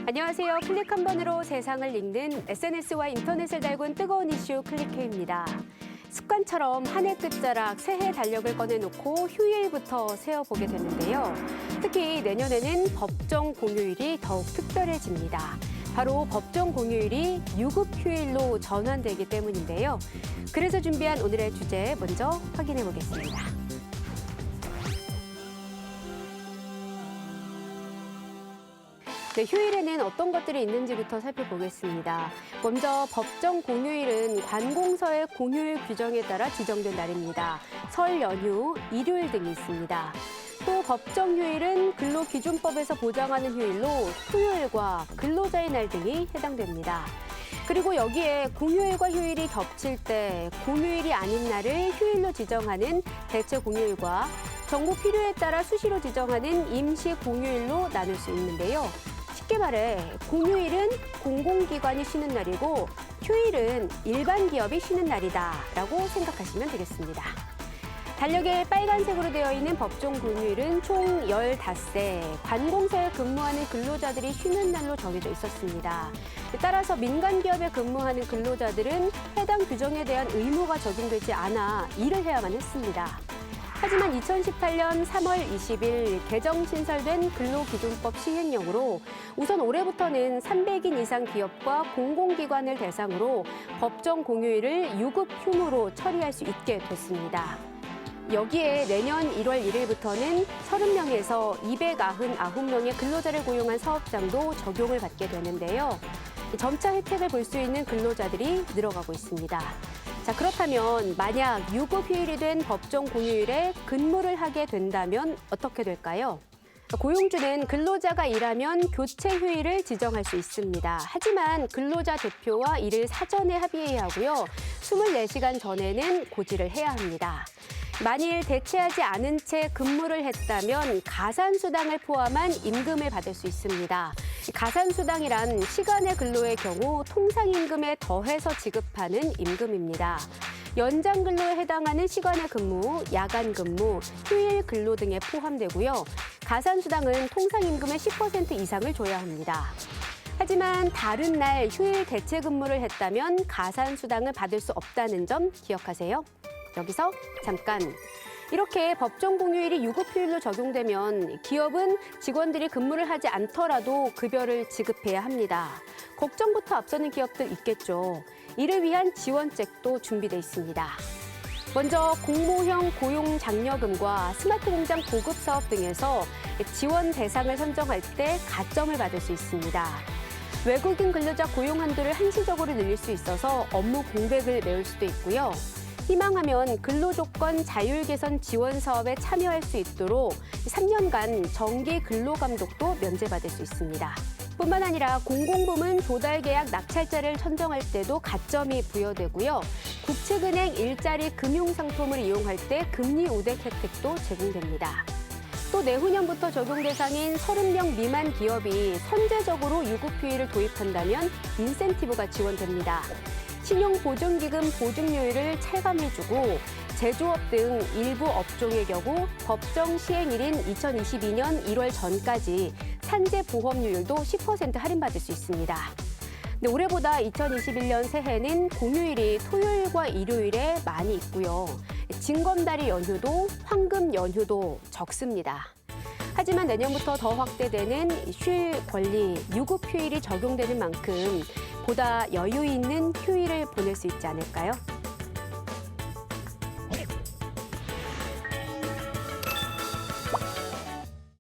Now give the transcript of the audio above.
안녕하세요. 클릭 한 번으로 세상을 읽는 SNS와 인터넷을 달군 뜨거운 이슈 클릭해입니다. 습관처럼 한 해 끝자락 새해 달력을 꺼내놓고 휴일부터 세어보게 되는데요. 특히 내년에는 법정 공휴일이 더욱 특별해집니다. 바로 법정 공휴일이 유급 휴일로 전환되기 때문인데요. 그래서 준비한 오늘의 주제 먼저 확인해 보겠습니다. 네, 휴일에는 어떤 것들이 있는지부터 살펴보겠습니다. 먼저 법정 공휴일은 관공서의 공휴일 규정에 따라 지정된 날입니다. 설 연휴, 일요일 등이 있습니다. 또 법정 휴일은 근로기준법에서 보장하는 휴일로 토요일과 근로자의 날 등이 해당됩니다. 그리고 여기에 공휴일과 휴일이 겹칠 때 공휴일이 아닌 날을 휴일로 지정하는 대체 공휴일과 정부 필요에 따라 수시로 지정하는 임시 공휴일로 나눌 수 있는데요. 쉽게 말해 공휴일은 공공기관이 쉬는 날이고 휴일은 일반 기업이 쉬는 날이다라고 생각하시면 되겠습니다. 달력에 빨간색으로 되어 있는 법정 공휴일은 총 15세, 관공서에 근무하는 근로자들이 쉬는 날로 정해져 있었습니다. 따라서 민간 기업에 근무하는 근로자들은 해당 규정에 대한 의무가 적용되지 않아 일을 해야만 했습니다. 하지만 2018년 3월 20일 개정 신설된 근로기준법 시행령으로 우선 올해부터는 300인 이상 기업과 공공기관을 대상으로 법정 공휴일을 유급 휴무로 처리할 수 있게 됐습니다. 여기에 내년 1월 1일부터는 30명에서 299명의 근로자를 고용한 사업장도 적용을 받게 되는데요. 점차 혜택을 볼 수 있는 근로자들이 늘어가고 있습니다. 자, 그렇다면 만약 유급 휴일이 된 법정 공휴일에 근무를 하게 된다면 어떻게 될까요? 고용주는 근로자가 일하면 교체 휴일을 지정할 수 있습니다. 하지만 근로자 대표와 이를 사전에 합의해야 하고요. 24시간 전에는 고지를 해야 합니다. 만일 대체하지 않은 채 근무를 했다면 가산수당을 포함한 임금을 받을 수 있습니다. 가산수당이란 시간의 근로의 경우 통상임금에 더해서 지급하는 임금입니다. 연장 근로에 해당하는 시간의 근무, 야간 근무, 휴일 근로 등에 포함되고요. 가산수당은 통상임금의 10% 이상을 줘야 합니다. 하지만 다른 날 휴일 대체 근무를 했다면 가산수당을 받을 수 없다는 점 기억하세요. 여기서 잠깐. 이렇게 법정 공휴일이 유급휴일로 적용되면 기업은 직원들이 근무를 하지 않더라도 급여를 지급해야 합니다. 걱정부터 앞서는 기업들 있겠죠. 이를 위한 지원책도 준비돼 있습니다. 먼저 공모형 고용 장려금과 스마트 공장 보급 사업 등에서 지원 대상을 선정할 때 가점을 받을 수 있습니다. 외국인 근로자 고용 한도를 한시적으로 늘릴 수 있어서 업무 공백을 메울 수도 있고요. 희망하면 근로조건 자율 개선 지원 사업에 참여할 수 있도록 3년간 정기 근로감독도 면제받을 수 있습니다. 뿐만 아니라 공공부문 조달계약 낙찰자를 선정할 때도 가점이 부여되고요. 국책은행 일자리 금융상품을 이용할 때 금리 우대 혜택도 제공됩니다. 또 내후년부터 적용 대상인 30명 미만 기업이 선제적으로 유급휴일을 도입한다면 인센티브가 지원됩니다. 신용보증기금 보증료율을 체감해주고 제조업 등 일부 업종의 경우 법정 시행일인 2022년 1월 전까지 산재보험료율도 10% 할인받을 수 있습니다. 근데 올해보다 2021년 새해는 공휴일이 토요일과 일요일에 많이 있고요. 징검다리 연휴도 황금 연휴도 적습니다. 하지만 내년부터 더 확대되는 쉴 권리, 유급휴일이 적용되는 만큼 보다 여유 있는 휴일을 보낼 수 있지 않을까요?